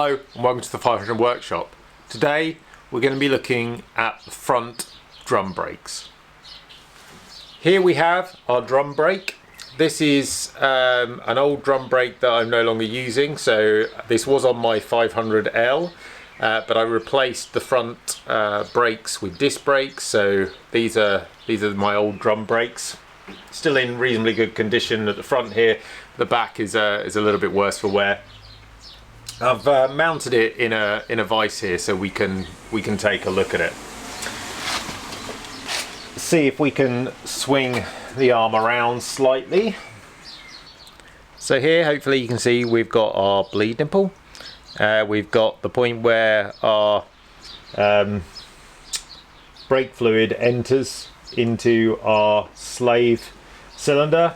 Hello and welcome to the 500 Workshop. Today we're going to be looking at the front drum brakes. Here we have our drum brake. This is an old drum brake that I'm no longer using, so this was on my 500L, but I replaced the front brakes with disc brakes, so these are my old drum brakes. Still in reasonably good condition at the front here. The back is a little bit worse for wear. I've mounted it in a vise here so we can take a look at it. See if we can swing the arm around slightly. So here, hopefully you can see we've got our bleed nipple. We've got the point where our brake fluid enters into our slave cylinder.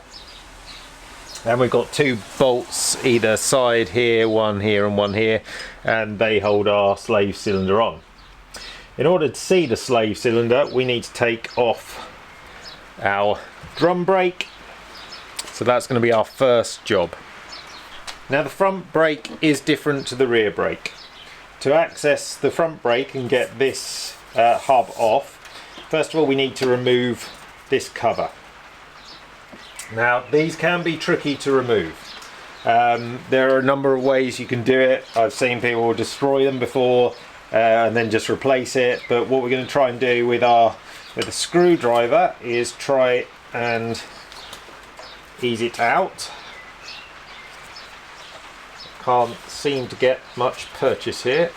And we've got two bolts either side here, one here and one here, and they hold our slave cylinder on. In order to see the slave cylinder, we need to take off our drum brake. So that's going to be our first job. Now the front brake is different to the rear brake. To access the front brake and get this hub off, first of all we need to remove this cover. Now these can be tricky to remove. There are a number of ways you can do it. I've seen people destroy them before and then just replace it, but what we're going to try and do with a screwdriver is try and ease it out. Can't seem to get much purchase here.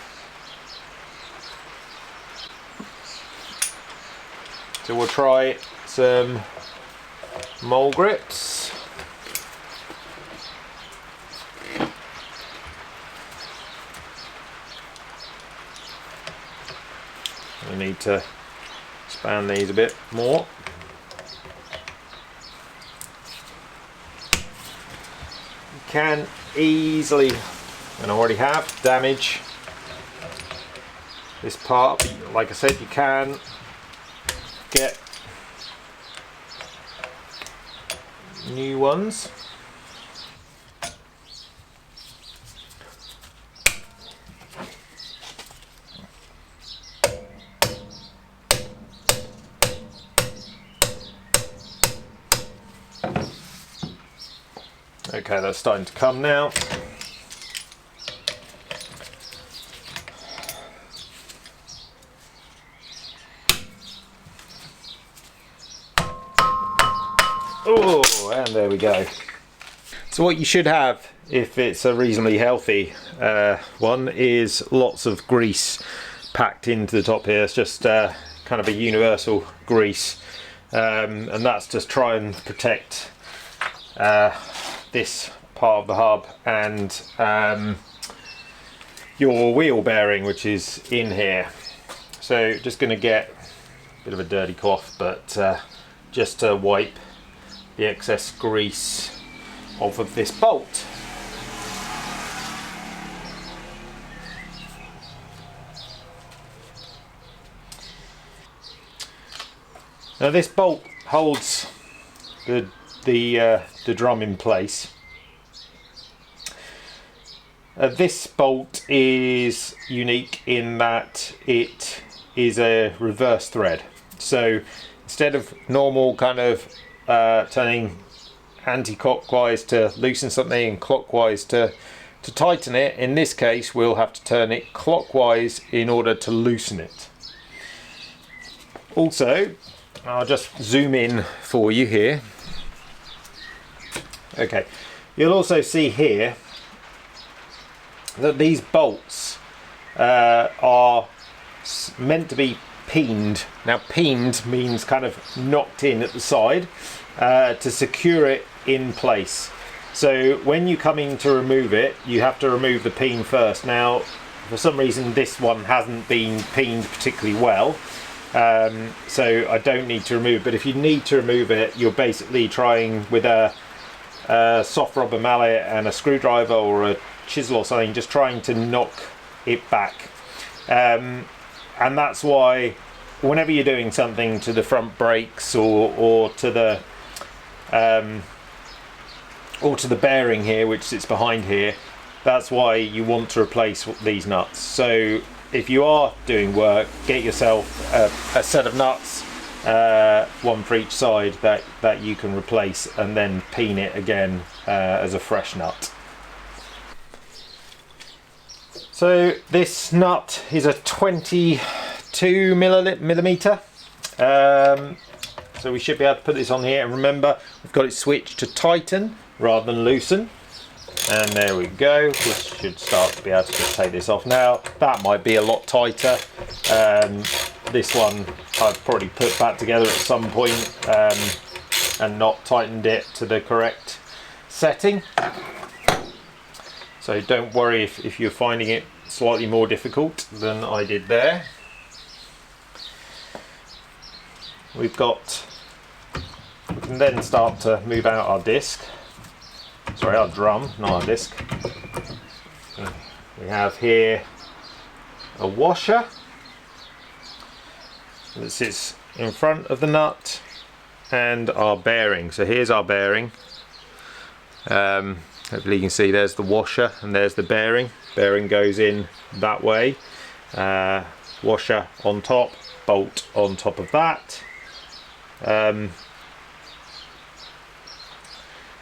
So we'll try some mole grips. We need to expand these a bit more. You can easily, and I already have, damage this part. But like I said, you can get new ones. Okay, that's starting to come now. Oh, and there we go. So what you should have, if it's a reasonably healthy one, is lots of grease packed into the top here. It's just kind of a universal grease, and that's just try and protect this part of the hub and your wheel bearing, which is in here. So just going to get a bit of a dirty cloth, but just to wipe the excess grease off of this bolt. Now this bolt holds the drum in place. This bolt is unique in that it is a reverse thread. So instead of normal kind of turning anti-clockwise to loosen something and clockwise to tighten it, in this case we'll have to turn it clockwise in order to loosen it. Also, I'll just zoom in for you here. Okay, you'll also see here that these bolts are meant to be peened. Now peened means kind of knocked in at the side to secure it in place. So when you come in to remove it, you have to remove the peen first. Now for some reason this one hasn't been peened particularly well, so I don't need to remove it. But if you need to remove it, you're basically trying with a soft rubber mallet and a screwdriver or a chisel or something, just trying to knock it back. And that's why whenever you're doing something to the front brakes or to the bearing here, which sits behind here, that's why you want to replace these nuts. So if you are doing work, get yourself a set of nuts, one for each side, that you can replace, and then peen it again as a fresh nut. So this nut is a 22 millimeter. So we should be able to put this on here, and remember we've got it switched to tighten rather than loosen. And there we go. We should start to be able to just take this off now. That might be a lot tighter. This one I've probably put back together at some point and not tightened it to the correct setting. So don't worry if you're finding it slightly more difficult than I did there. We can then start to move out our disc. Sorry, our drum, not our disc. We have here a washer that sits in front of the nut, and our bearing. So here's our bearing. Hopefully you can see there's the washer and there's the bearing. Bearing goes in that way. Washer on top, bolt on top of that.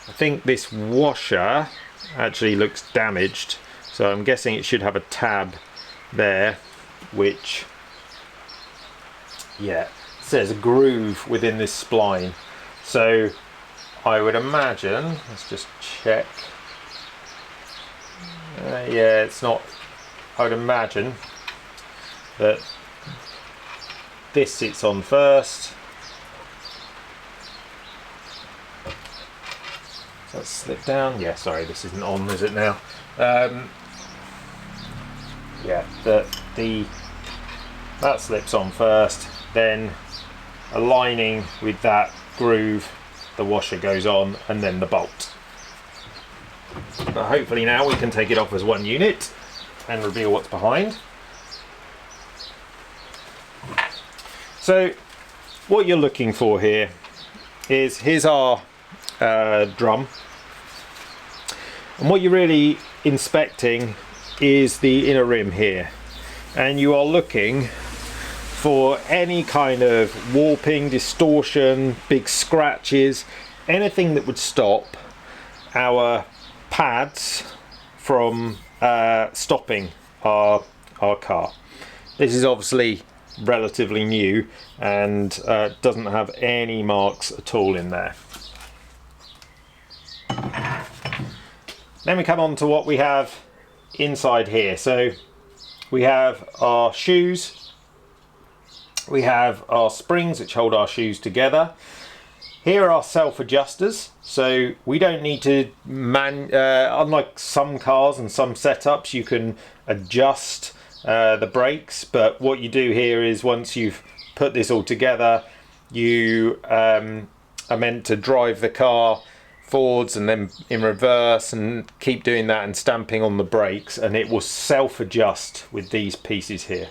I think this washer actually looks damaged, so I'm guessing it should have a tab there, which, yeah, says a groove within this spline. So I would imagine, let's just check. Yeah, it's not. I would imagine that this sits on first. Let's slip down. Yeah, sorry, this isn't on, is it now? Yeah, that slips on first, then aligning with that groove, the washer goes on, and then the bolt. But hopefully now we can take it off as one unit and reveal what's behind. So what you're looking for here is, here's our drum, and what you're really inspecting is the inner rim here, and you are looking for any kind of warping, distortion, big scratches, anything that would stop our pads from stopping our car. This is obviously relatively new and doesn't have any marks at all in there. Then we come on to what we have inside here. So we have our shoes, we have our springs which hold our shoes together. Here are our self-adjusters, so we don't need to unlike some cars and some setups, you can adjust the brakes, but what you do here is, once you've put this all together, you are meant to drive the car forwards and then in reverse and keep doing that and stamping on the brakes, and it will self-adjust with these pieces here.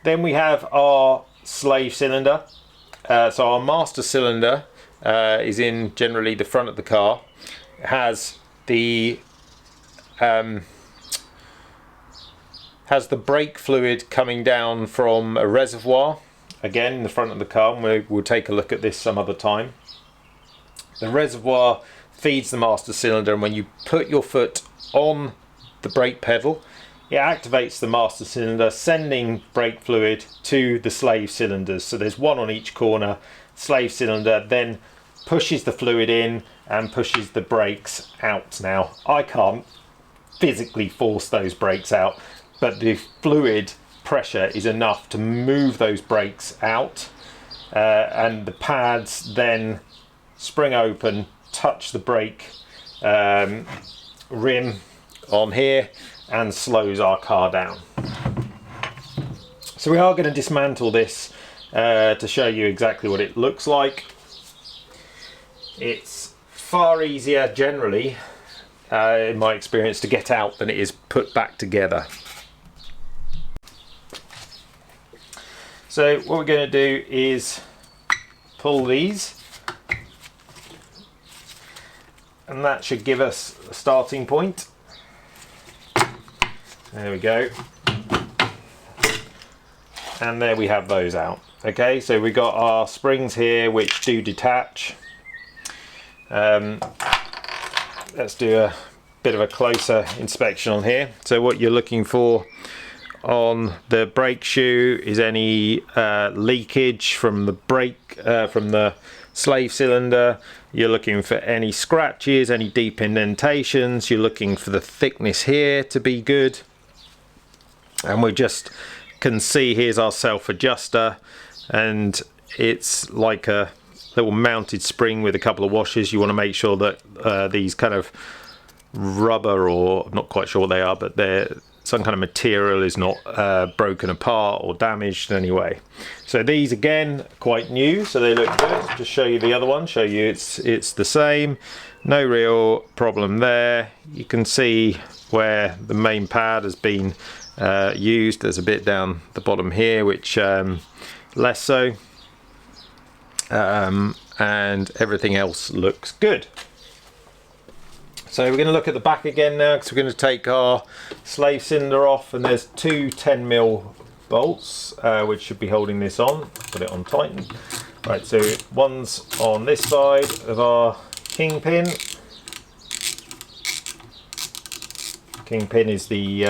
Then we have our slave cylinder. So our master cylinder is in generally the front of the car. It has the brake fluid coming down from a reservoir, again in the front of the car, and we'll take a look at this some other time. The reservoir feeds the master cylinder, and when you put your foot on the brake pedal, it activates the master cylinder, sending brake fluid to the slave cylinders. So there's one on each corner. Slave cylinder then pushes the fluid in and pushes the brakes out. Now, I can't physically force those brakes out, but the fluid pressure is enough to move those brakes out, and the pads then spring open, touch the brake rim on here, and slows our car down. So we are going to dismantle this to show you exactly what it looks like. It's far easier generally, in my experience, to get out than it is put back together. So what we're going to do is pull these. and that should give us a starting point. There we go. And there we have those out. Okay, so we got our springs here which do detach. Let's do a bit of a closer inspection on here. So what you're looking for on the brake shoe is any leakage from the brake, from the slave cylinder. You're looking for any scratches, any deep indentations. You're looking for the thickness here to be good. And we just can see, here's our self adjuster, and it's like a little mounted spring with a couple of washers. You want to make sure that these kind of rubber, or I'm not quite sure what they are, but they're some kind of material, is not broken apart or damaged in any way. So these again quite new, so they look good. Just show you the other one, show you it's the same, no real problem there. You can see where the main pad has been used. There's a bit down the bottom here which less so, and everything else looks good. So we're going to look at the back again now, because we're going to take our slave cylinder off, and there's two 10mm bolts which should be holding this on. Put it on tighten. Right, so one's on this side of our kingpin. Kingpin is the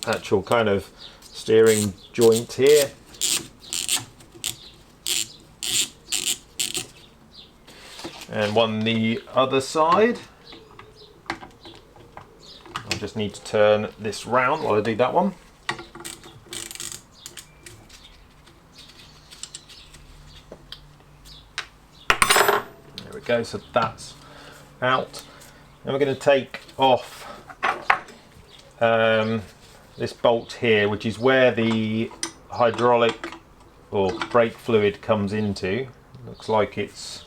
actual kind of steering joint here. And one the other side. I just need to turn this round while I do that one. There we go, so that's out. And we're going to take off this bolt here, which is where the hydraulic or brake fluid comes into. Looks like it's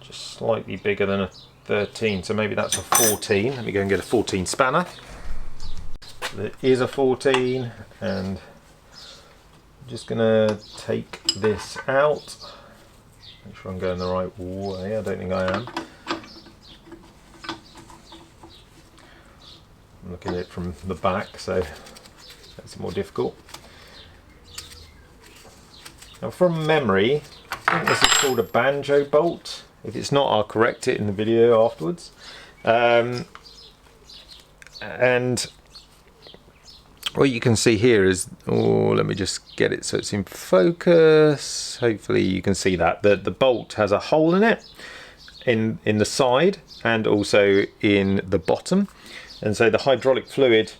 just slightly bigger than a 13, so maybe that's a 14. Let me go and get a 14 spanner. There is a 14, and I'm just gonna take this out. Make sure I'm going the right way. I don't think I am. I'm looking at it from the back, so that's more difficult. Now, from memory, I think this is called a banjo bolt. If it's not, I'll correct it in the video afterwards. And what you can see here is, oh, let me just get it so it's in focus. Hopefully you can see that the bolt has a hole in it, in the side and also in the bottom. And so the hydraulic fluid,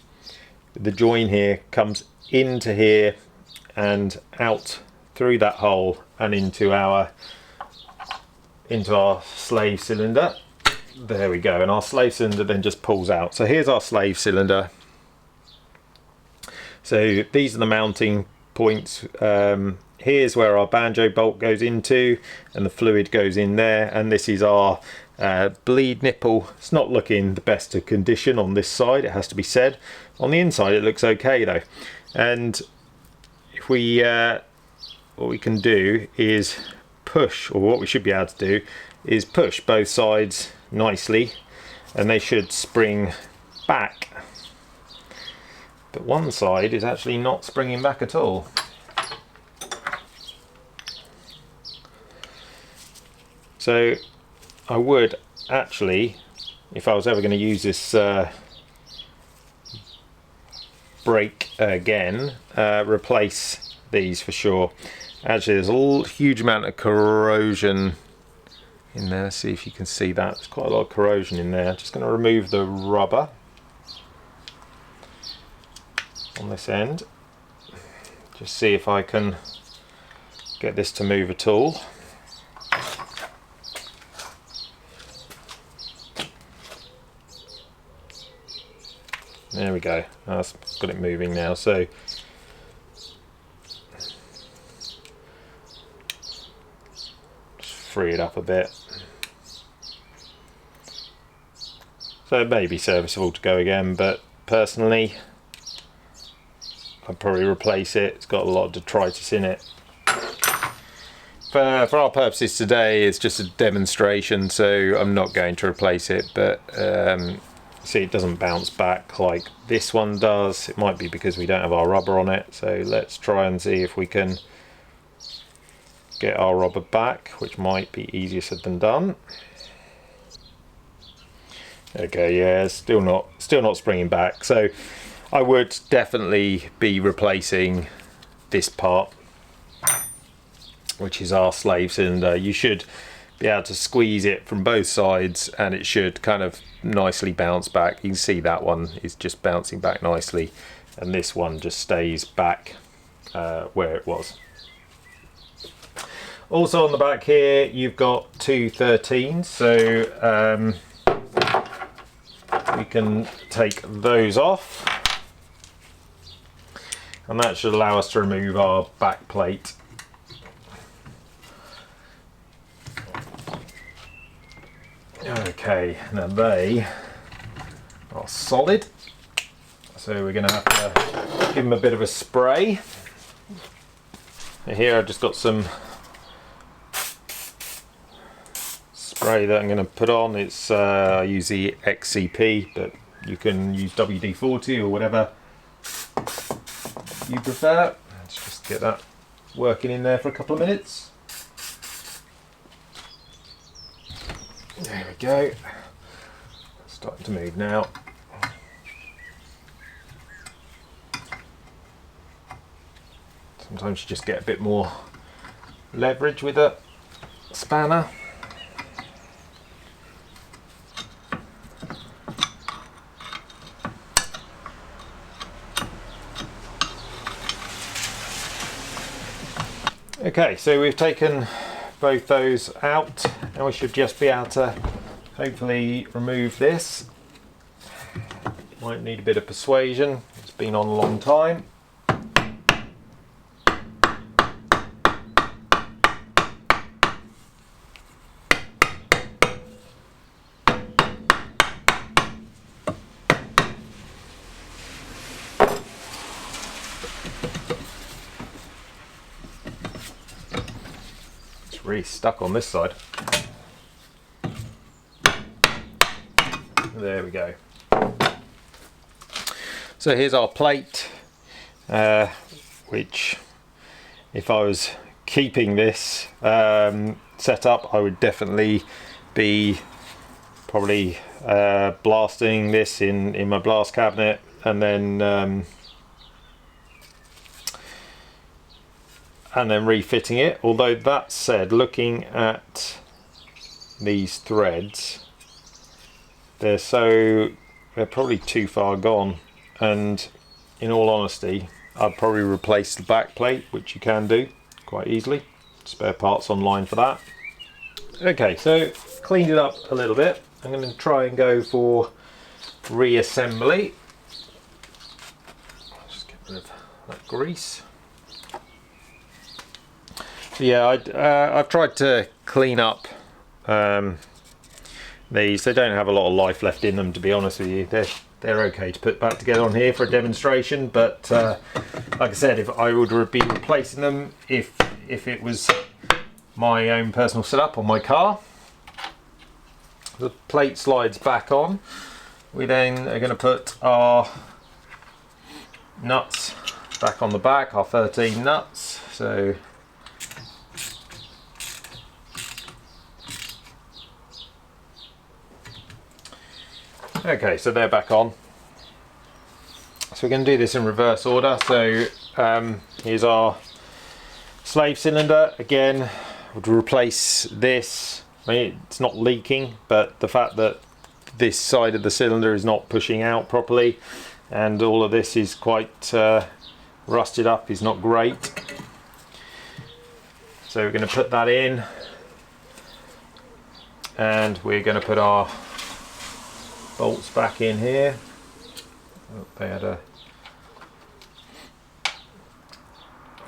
the join here, comes into here and out through that hole and into our slave cylinder. There we go, and our slave cylinder then just pulls out. So here's our slave cylinder. So these are the mounting points. Here's where our banjo bolt goes into, and the fluid goes in there. And this is our bleed nipple. It's not looking the best of condition on this side, it has to be said. On the inside it looks okay though. And if we what we can do is push, or what we should be able to do is push both sides nicely, and they should spring back. But one side is actually not springing back at all. So I would actually, if I was ever going to use this brake again, replace these for sure. Actually, there's a huge amount of corrosion in there. See if you can see that. There's quite a lot of corrosion in there. Just going to remove the rubber on this end. Just see if I can get this to move at all. There we go. That's got it moving now. So free it up a bit. So it may be serviceable to go again, but personally I'd probably replace it. It's got a lot of detritus in it. for our purposes today, it's just a demonstration, so I'm not going to replace it, but see, it doesn't bounce back like this one does. It might be because we don't have our rubber on it, so let's try and see if we can get our rubber back, which might be easier said than done. Okay, yeah, still not springing back, so I would definitely be replacing this part, which is our slave cylinder. You should be able to squeeze it from both sides and it should kind of nicely bounce back. You can see that one is just bouncing back nicely, and this one just stays back where it was. Also on the back here you've got two 13s, so we can take those off, and that should allow us to remove our back plate. Okay, now they are solid, so we're going to have to give them a bit of a spray. Here I've just got some spray that I'm going to put on. It's I use the XCP, but you can use WD-40 or whatever you prefer. Let's just get that working in there for a couple of minutes. There we go. It's starting to move now. Sometimes you just get a bit more leverage with a spanner. Okay, so we've taken both those out, and we should just be able to hopefully remove this. Might need a bit of persuasion, it's been on a long time. Really stuck on this side. There we go. So here's our plate, which if I was keeping this set up, I would definitely be probably blasting this in my blast cabinet, and then refitting it. Although that said, looking at these threads, they're probably too far gone, and in all honesty I'd probably replace the back plate, which you can do quite easily. Spare parts online for that. Okay, so cleaned it up a little bit. I'm going to try and go for reassembly. Just get rid of that grease. So yeah, I've tried to clean up these. They don't have a lot of life left in them, to be honest with you. They're okay to put back together on here for a demonstration, but like I said, if I would be replacing them if it was my own personal setup on my car. The plate slides back on. We then are going to put our nuts back on the back, our 13 nuts. So okay, so they're back on. So we're going to do this in reverse order. So here's our slave cylinder. Again, would replace this. I mean, it's not leaking, but the fact that this side of the cylinder is not pushing out properly, and all of this is quite rusted up, is not great. So we're going to put that in, and we're going to put our bolts back in here. Oh, they had a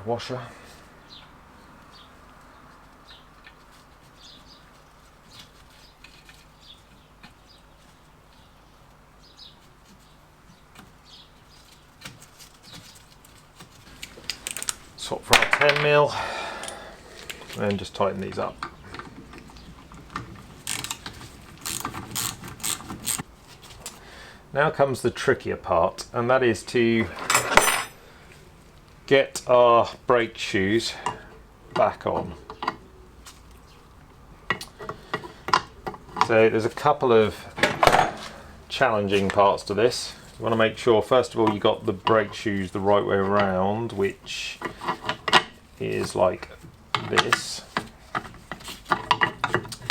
washer. Swap for our 10mm. and just tighten these up. Now comes the trickier part, and that is to get our brake shoes back on. So there's a couple of challenging parts to this. You want to make sure first of all you got the brake shoes the right way around, which is like this.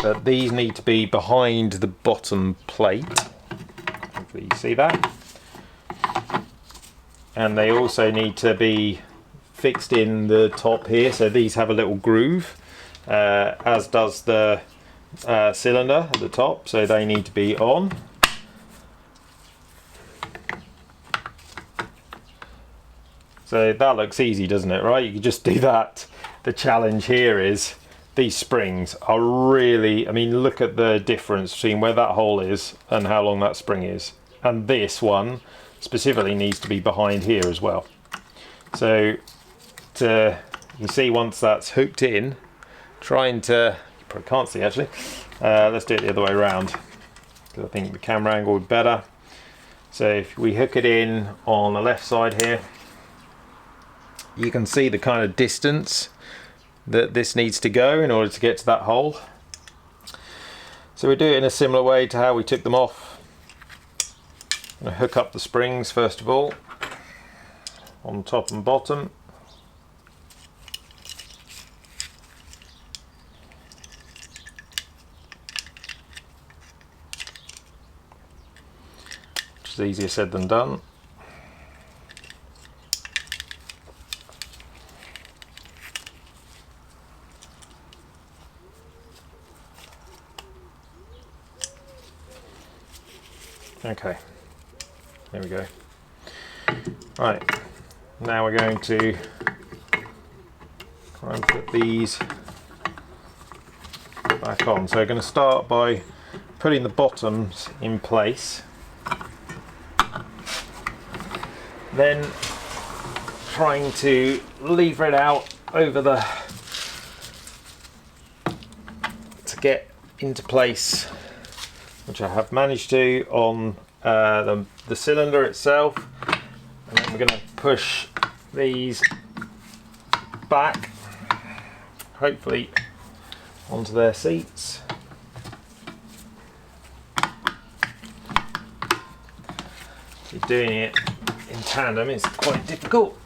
But these need to be behind the bottom plate. Hopefully you see that. And they also need to be fixed in the top here, so these have a little groove, as does the cylinder at the top, so they need to be on. So that looks easy, doesn't it, right? You can just do that. The challenge here is these springs are really, I mean, look at the difference between where that hole is and how long that spring is. And this one specifically needs to be behind here as well. So you see once that's hooked in, trying to, you probably can't see actually, let's do it the other way around, because I think the camera angle would be better. So if we hook it in on the left side here, you can see the kind of distance that this needs to go in order to get to that hole. So we do it in a similar way to how we took them off. I'm going to hook up the springs first of all, on top and bottom. Which is easier said than done. Okay, there we go. Right, now we're going to try and put these back on. So we're going to start by putting the bottoms in place, then trying to lever it out over to get into place, which I have managed to on the cylinder itself. And then we're going to push these back, hopefully onto their seats. So doing it in tandem is quite difficult.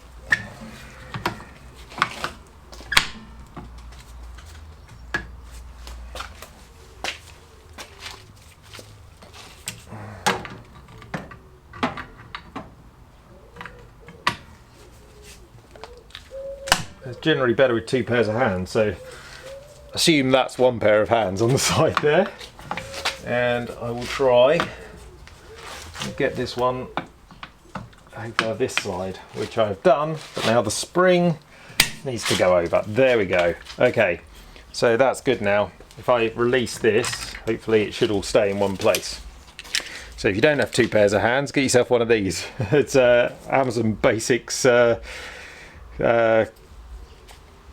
It's generally better with two pairs of hands, so assume that's one pair of hands on the side there, and I will try and get this one over this side, which I've done, but now the spring needs to go over. There we go. Okay, so that's good now. If I release this, hopefully it should all stay in one place. So if you don't have two pairs of hands, get yourself one of these. It's Amazon Basics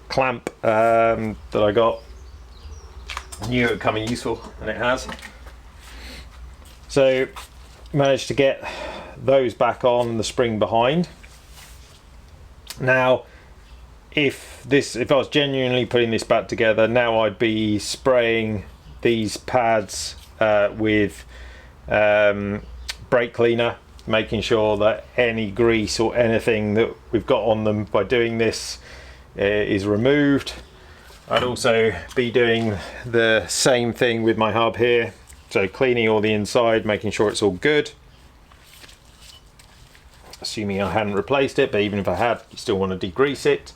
clamp that I got. I knew it would come in useful, and it has. So managed to get those back on, the spring behind. Now if I was genuinely putting this back together, now I'd be spraying these pads with brake cleaner, making sure that any grease or anything that we've got on them by doing this is removed. I'd also be doing the same thing with my hub here, so cleaning all the inside, making sure it's all good, assuming I hadn't replaced it, but even if I had, you still want to degrease it.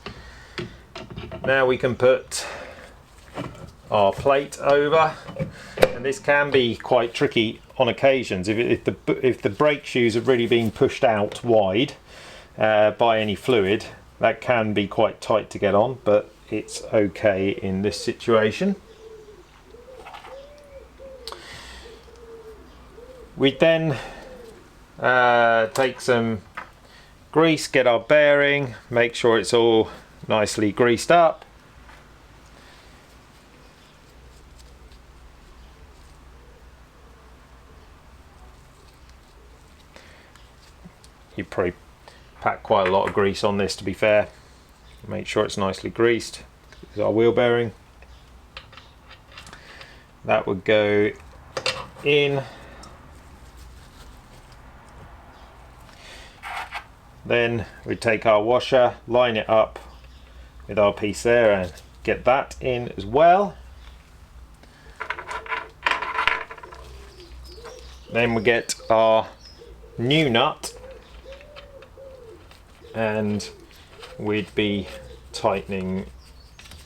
Now we can put our plate over, and this can be quite tricky on occasions if the brake shoes have really been pushed out wide by any fluid. That can be quite tight to get on, but it's okay in this situation. We then take some grease, get our bearing, make sure it's all nicely greased up. you probably pack quite a lot of grease on this, to be fair. Make sure it's nicely greased. This is our wheel bearing. That would go in. Then we take our washer, line it up with our piece there and get that in as well. Then we get our new nut and we'd be tightening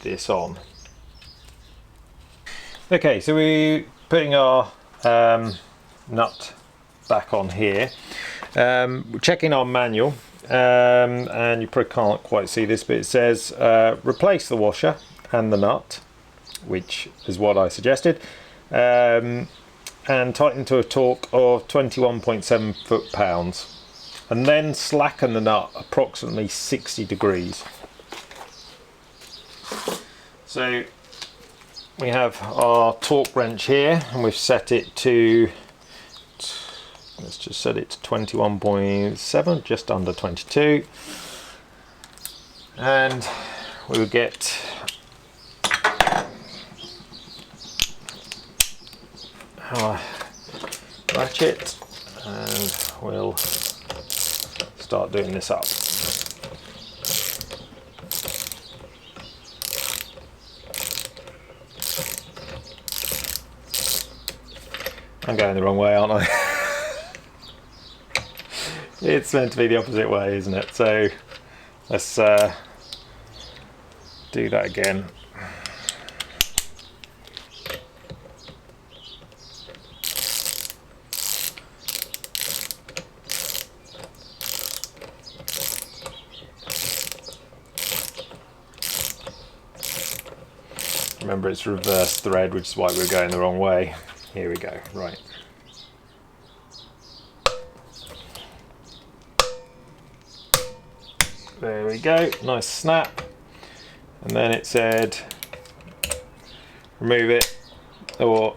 this on. Okay, so we're putting our nut back on here. We're checking our manual, and you probably can't quite see this, but it says replace the washer and the nut, which is what I suggested, and tighten to a torque of 21.7 foot-pounds, and then slacken the nut approximately 60 degrees. So we have our torque wrench here, and we've set it to, let's just set it to 21.7, just under 22, and we will get our ratchet and we'll start doing this up. I'm going the wrong way, aren't I? It's meant to be the opposite way, isn't it? So let's do that again. Remember, it's reverse thread, which is why we're going the wrong way. Here we go, right. There we go, nice snap. And then it said remove it or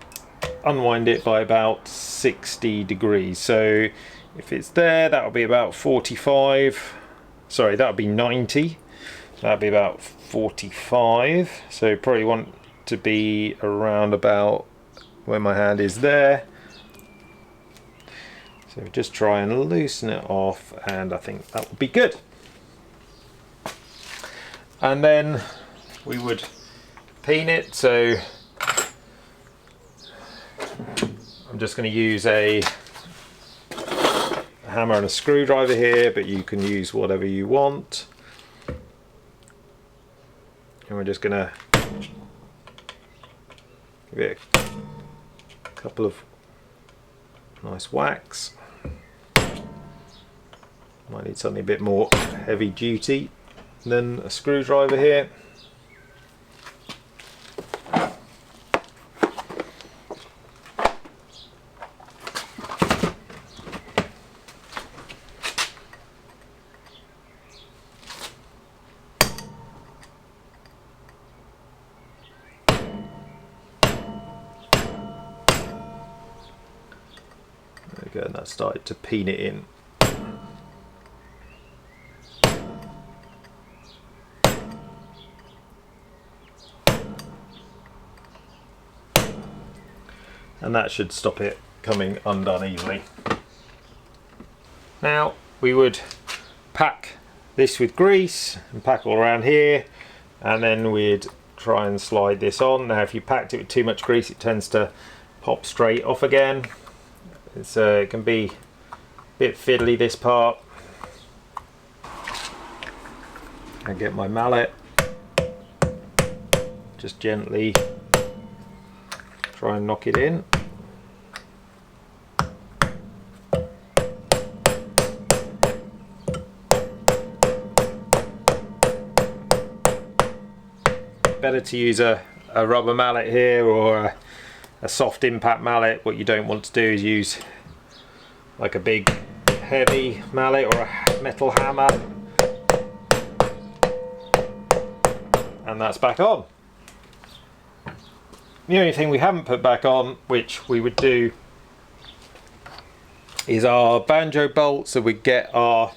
unwind it by about 60 degrees. So if it's there, that'll be about 45. Sorry, that'll be 90. That'll be about 45. So probably want to be around about where my hand is there. So just try and loosen it off, and I think that will be good. And then we would peen it. So I'm just going to use a hammer and a screwdriver here, but you can use whatever you want. And we're just going to give it a couple of nice whacks. Might need something a bit more heavy duty than a screwdriver here. There we go, and that started to peen it in. And that should stop it coming undone easily. Now we would pack this with grease and pack all around here, and then we'd try and slide this on. Now if you packed it with too much grease, it tends to pop straight off again. It can be a bit fiddly, this part. I get my mallet, just gently try and knock it in. Better to use a rubber mallet here, or a soft impact mallet. What you don't want to do is use like a big heavy mallet or a metal hammer. And that's back on. The only thing we haven't put back on, which we would do is our banjo bolt, so we get our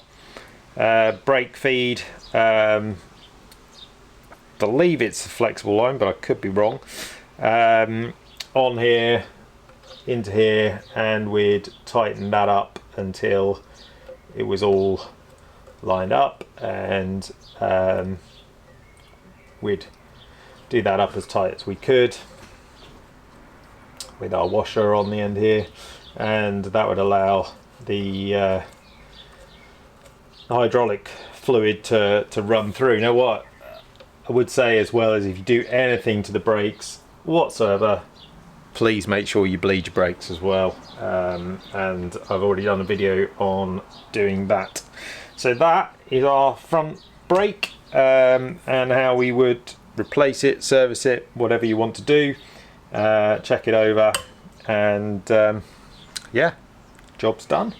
brake feed. Believe it's a flexible line, but I could be wrong. On here, into here, and we'd tighten that up until it was all lined up, and we'd do that up as tight as we could with our washer on the end here, and that would allow the hydraulic fluid to run through. Now what I would say as well is, if you do anything to the brakes whatsoever, please make sure you bleed your brakes as well, and I've already done a video on doing that. So that is our front brake, and how we would replace it, service it, whatever you want to do. Check it over, and yeah, job's done.